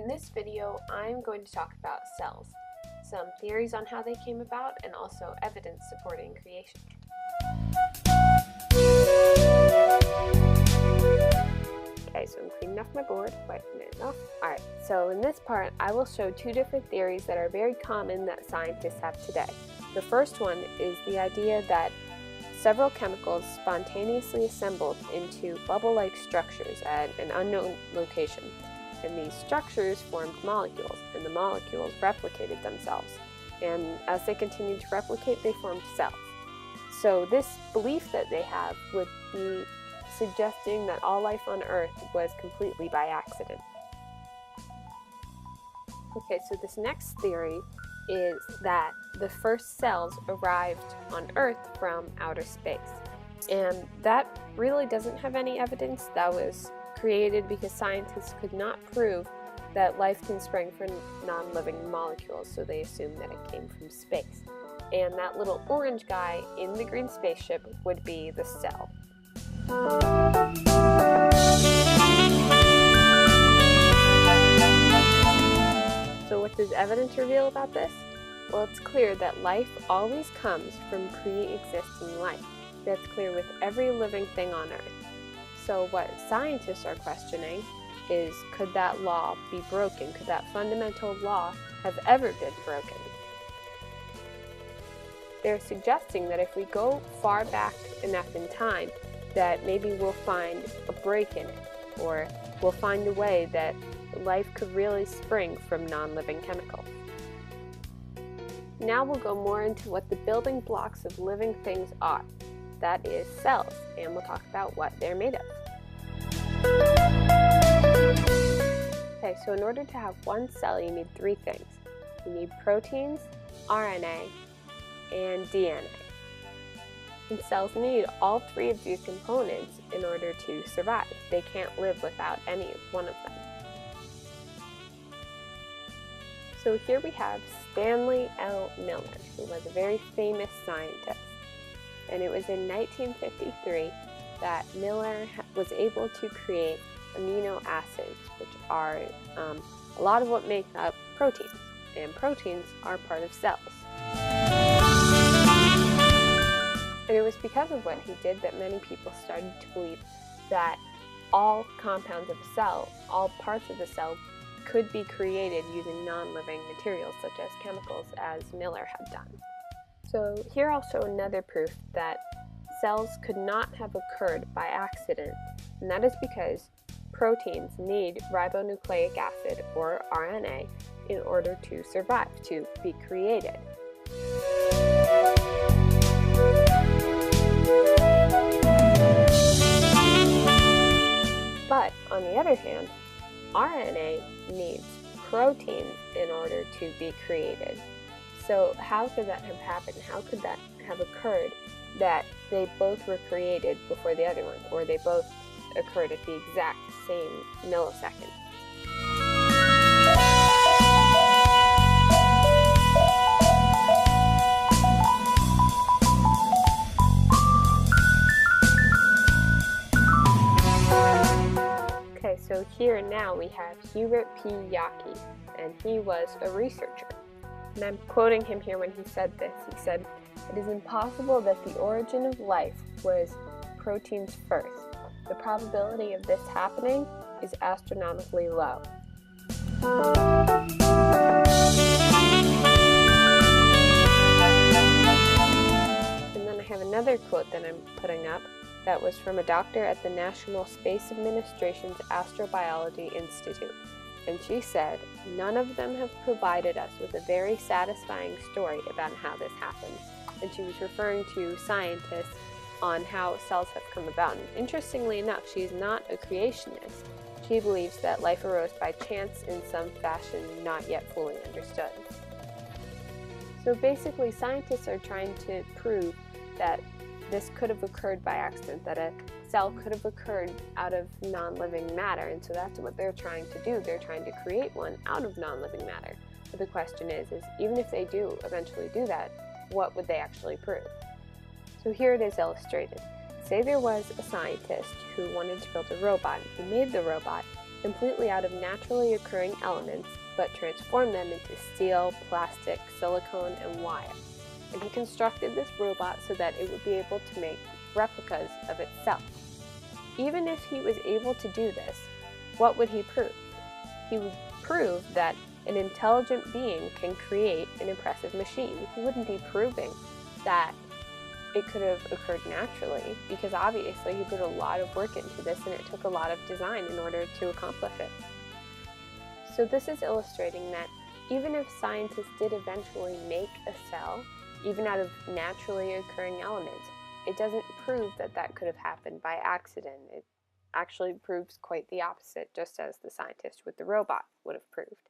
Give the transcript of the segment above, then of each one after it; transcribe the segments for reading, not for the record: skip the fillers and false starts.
In this video, I'm going to talk about cells, some theories on how they came about, and also evidence supporting creation. Okay, so I'm cleaning off my board, wiping it off. Alright, so in this part, I will show two different theories that are very common that scientists have today. The first one is the idea that several chemicals spontaneously assembled into bubble-like structures at an unknown location. And these structures formed molecules, and the molecules replicated themselves. And as they continued to replicate, they formed cells. So this belief that they have would be suggesting that all life on Earth was completely by accident. Okay, so this next theory is that the first cells arrived on Earth from outer space. And that really doesn't have any evidence. That was created because scientists could not prove that life can spring from non-living molecules, so they assumed that it came from space. And that little orange guy in the green spaceship would be the cell. So what does evidence reveal about this? Well, it's clear that life always comes from pre-existing life. That's clear with every living thing on Earth. So what scientists are questioning is, could that law be broken? Could that fundamental law have ever been broken? They're suggesting that if we go far back enough in time, that maybe we'll find a break in it, or we'll find a way that life could really spring from non-living chemicals. Now we'll go more into what the building blocks of living things are. That is cells, and we'll talk about what they're made of. Okay, so in order to have one cell, you need three things. You need proteins, RNA, and DNA. And cells need all three of these components in order to survive. They can't live without any one of them. So here we have Stanley L. Miller, who was a very famous scientist. And it was in 1953 that Miller was able to create amino acids, which are a lot of what make up proteins. And proteins are part of cells. And it was because of what he did that many people started to believe that all compounds of a cell, all parts of the cell, could be created using non-living materials such as chemicals, as Miller had done. So here I'll show another proof that cells could not have occurred by accident, and that is because proteins need ribonucleic acid, or RNA, in order to survive, to be created. But on the other hand, RNA needs proteins in order to be created. So how could that have happened? How could that have occurred that they both were created before the other one, or they both occurred at the exact same millisecond? Okay, so here now we have Hubert P. Yockey, and he was a researcher. And I'm quoting him here when he said this. He said, "It is impossible that the origin of life was proteins first. The probability of this happening is astronomically low." And then I have another quote that I'm putting up that was from a doctor at the National Space Administration's Astrobiology Institute. And she said, "None of them have provided us with a very satisfying story about how this happened." And she was referring to scientists on how cells have come about. And interestingly enough, she's not a creationist. She believes that life arose by chance in some fashion not yet fully understood. So basically, scientists are trying to prove that this could have occurred by accident, that a cell could have occurred out of non-living matter, and so that's what they're trying to do. They're trying to create one out of non-living matter. But the question is even if they do eventually do that, what would they actually prove? So here it is illustrated. Say there was a scientist who wanted to build a robot. He made the robot, completely out of naturally occurring elements, but transformed them into steel, plastic, silicone, and wire. And he constructed this robot so that it would be able to make replicas of itself. Even if he was able to do this, what would he prove? He would prove that an intelligent being can create an impressive machine. He wouldn't be proving that it could have occurred naturally, because obviously he put a lot of work into this and it took a lot of design in order to accomplish it. So this is illustrating that even if scientists did eventually make a cell, even out of naturally occurring elements, it doesn't prove that that could have happened by accident. It actually proves quite the opposite, just as the scientist with the robot would have proved.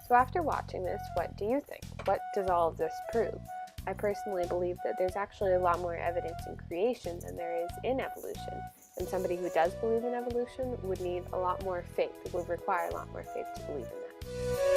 So after watching this, what do you think? What does all of this prove? I personally believe that there's actually a lot more evidence in creation than there is in evolution. And somebody who does believe in evolution would need a lot more faith. It would require a lot more faith to believe in that.